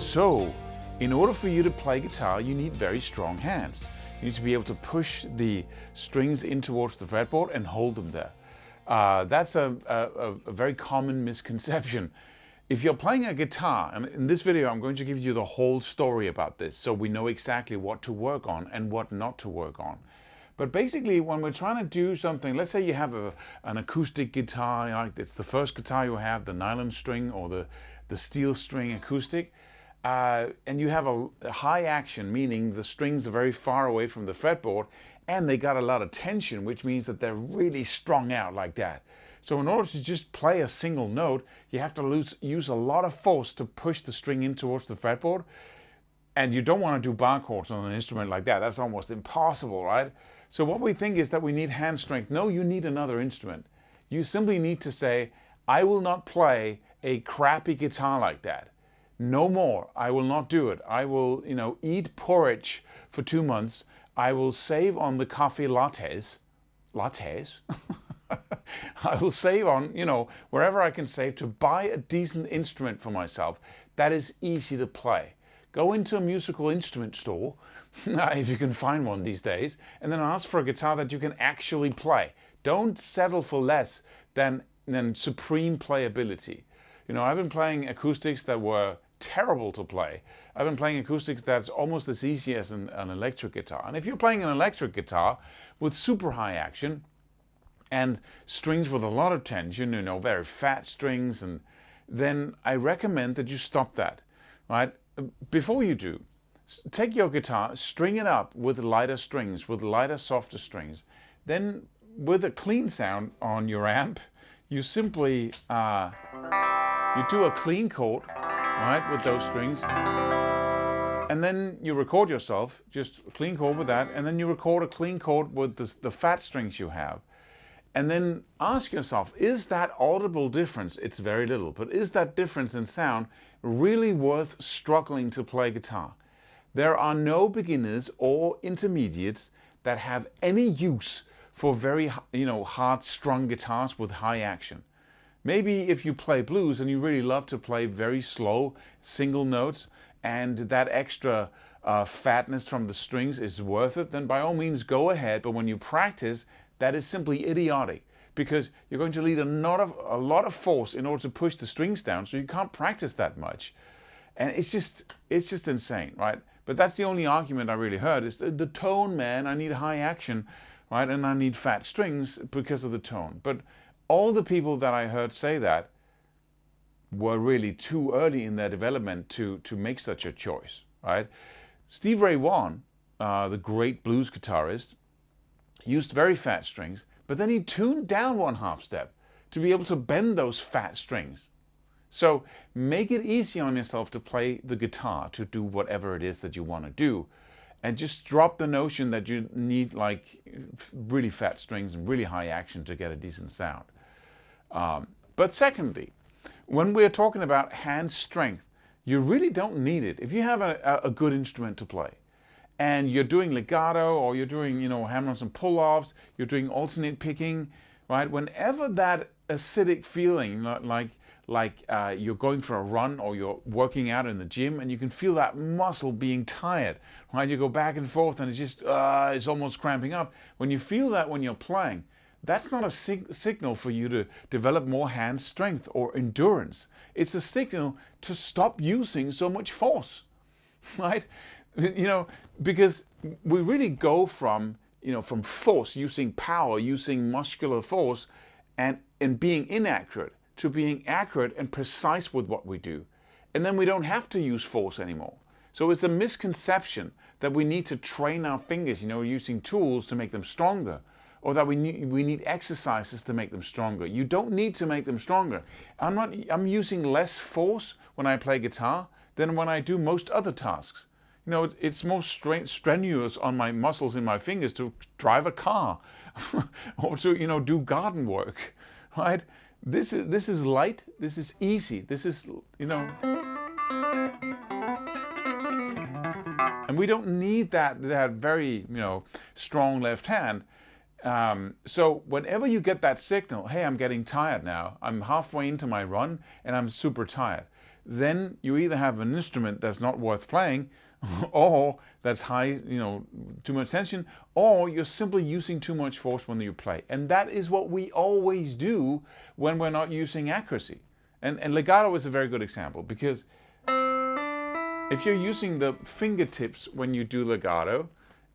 So, in order for you to play guitar, you need very strong hands. You need to be able to push the strings in towards the fretboard and hold them there. That's a very common misconception. If you're playing a guitar, and in this video I'm going to give you the whole story about this so we know exactly what to work on and what not to work on. But basically, when we're trying to do something, let's say you have an acoustic guitar, like it's the first guitar you have, the nylon string or the steel string acoustic, and you have a high action, meaning the strings are very far away from the fretboard and they got a lot of tension, which means that they're really strung out like that. So in order to just play a single note, you have to use a lot of force to push the string in towards the fretboard. And you don't want to do bar chords on an instrument like that. That's almost impossible, right? So what we think is that we need hand strength. No, you need another instrument. You simply need to say, I will not play a crappy guitar like that. No more. I will not do it. I will, eat porridge for 2 months. I will save on the coffee lattes. Lattes? I will save on, wherever I can save to buy a decent instrument for myself that is easy to play. Go into a musical instrument store, if you can find one these days, and then ask for a guitar that you can actually play. Don't settle for less than supreme playability. I've been playing acoustics that were terrible to play. I've been playing acoustics that's almost as easy as an electric guitar. And if you're playing an electric guitar with super high action and strings with a lot of tension, very fat strings, and then I recommend that you stop that, right? Before you do, take your guitar, string it up with lighter strings, with lighter, softer strings. Then with a clean sound on your amp, you simply you do a clean chord, right, with those strings, and then you record yourself, just a clean chord with that, and then you record a clean chord with the fat strings you have. And then ask yourself, is that audible difference, it's very little, but is that difference in sound really worth struggling to play guitar? There are no beginners or intermediates that have any use for very, hard strung guitars with high action. Maybe if you play blues and you really love to play very slow single notes and that extra fatness from the strings is worth it, then by all means go ahead. But when you practice, that is simply idiotic because you're going to need a lot of force in order to push the strings down, so you can't practice that much. And it's just insane, right? But that's the only argument I really heard is the tone, man. I need high action, right? And I need fat strings because of the tone. But all the people that I heard say that were really too early in their development to make such a choice, right? Stevie Ray Vaughan, the great blues guitarist, used very fat strings, but then he tuned down 1/2 step to be able to bend those fat strings. So make it easy on yourself to play the guitar, to do whatever it is that you want to do, and just drop the notion that you need like really fat strings and really high action to get a decent sound. But secondly, when we're talking about hand strength, you really don't need it. If you have a good instrument to play, and you're doing legato, or you're doing, hammer-ons and pull-offs, you're doing alternate picking, right? Whenever that acidic feeling, like you're going for a run or you're working out in the gym and you can feel that muscle being tired, right? You go back and forth and it's almost cramping up. When you feel that when you're playing, that's not a signal for you to develop more hand strength or endurance. It's a signal to stop using so much force, right? Because we really go from force, using power, using muscular force, and being inaccurate to being accurate and precise with what we do. And then we don't have to use force anymore. So it's a misconception that we need to train our fingers, using tools to make them stronger, or that we need exercises to make them stronger. You don't need to make them stronger. I'm using less force when I play guitar than when I do most other tasks. It's more strenuous on my muscles in my fingers to drive a car or to, do garden work, right? This is light, this is easy, this is, and we don't need that very, strong left hand. So whenever you get that signal, hey, I'm getting tired now, I'm halfway into my run and I'm super tired, then you either have an instrument that's not worth playing, or that's high, too much tension, or you're simply using too much force when you play. And that is what we always do when we're not using accuracy. And legato is a very good example, because if you're using the fingertips when you do legato,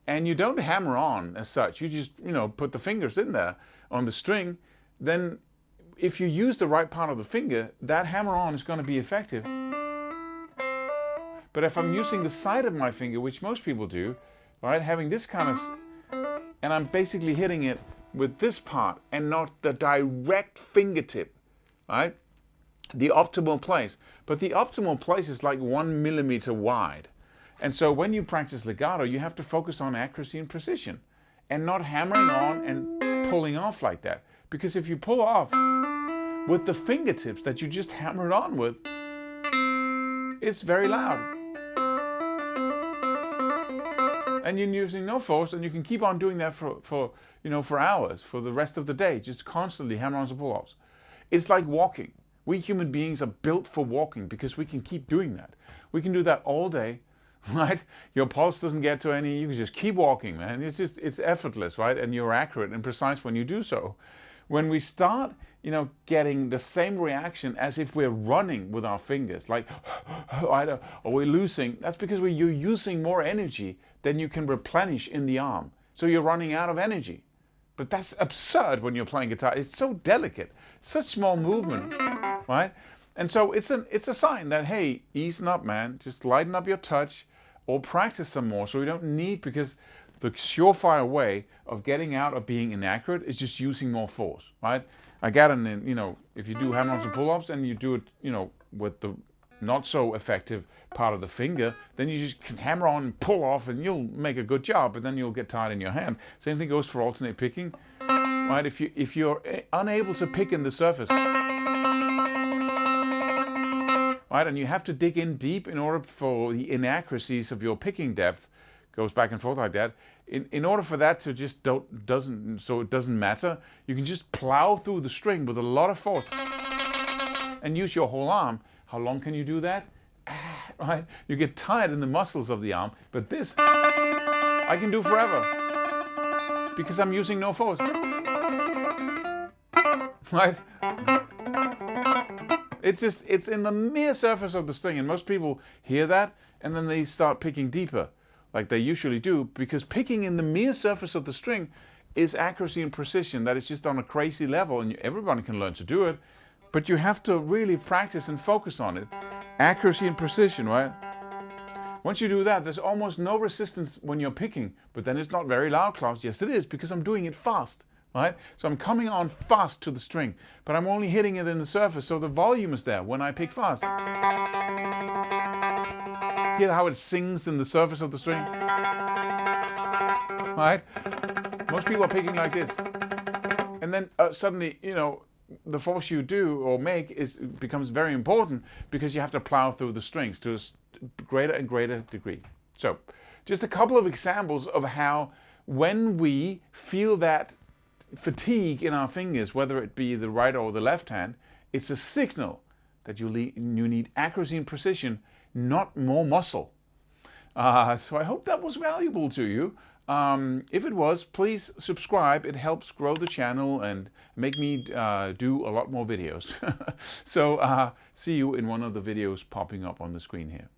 and you don't hammer on as such, you just, put the fingers in there on the string, then if you use the right part of the finger, that hammer on is going to be effective. But if I'm using the side of my finger, which most people do, right, having this kind of, and I'm basically hitting it with this part and not the direct fingertip, right? The optimal place. But the optimal place is like 1 millimeter wide. And so when you practice legato, you have to focus on accuracy and precision and not hammering on and pulling off like that. Because if you pull off with the fingertips that you just hammered on with, it's very loud. And you're using no force, and you can keep on doing that for hours, for the rest of the day, just constantly hammer-ons and pull-offs. It's like walking. We human beings are built for walking because we can keep doing that. We can do that all day, right? Your pulse doesn't get to any, you can just keep walking, man. It's effortless, right? And you're accurate and precise when you do so. When we start, getting the same reaction as if we're running with our fingers, like, or we're losing, that's because you're using more energy than you can replenish in the arm. So you're running out of energy. But that's absurd when you're playing guitar. It's so delicate, such small movement, right? And so it's a sign that, hey, ease up, man. Just lighten up your touch or practice some more so you don't need, because the surefire way of getting out of being inaccurate is just using more force, right? I got if you do hammer-ons and pull-offs and you do it, with the not so effective part of the finger, then you just can hammer on and pull off and you'll make a good job, but then you'll get tired in your hand. Same thing goes for alternate picking, right? If you're unable to pick in the surface, right, and you have to dig in deep in order for the inaccuracies of your picking depth, goes back and forth like that. In order for that to just it doesn't matter, you can just plow through the string with a lot of force and use your whole arm. How long can you do that? Right? You get tired in the muscles of the arm, but this I can do forever because I'm using no force. Right? It's in the mere surface of the string, and most people hear that and then they start picking deeper, like they usually do, because picking in the mere surface of the string is accuracy and precision that is just on a crazy level, and everybody can learn to do it, but you have to really practice and focus on it. Accuracy and precision, right? Once you do that, there's almost no resistance when you're picking, but then it's not very loud, Claus. Yes, it is, because I'm doing it fast, right? So I'm coming on fast to the string, but I'm only hitting it in the surface, so the volume is there when I pick fast. Hear how it sings in the surface of the string? Right? Most people are picking like this. And then suddenly, the force you do or make becomes very important because you have to plow through the strings to a greater and greater degree. So, just a couple of examples of how when we feel that fatigue in our fingers, whether it be the right or the left hand, it's a signal that you need accuracy and precision, not more muscle. So I hope that was valuable to you. If it was, please subscribe. It helps grow the channel and make me do a lot more videos. So see you in one of the videos popping up on the screen here.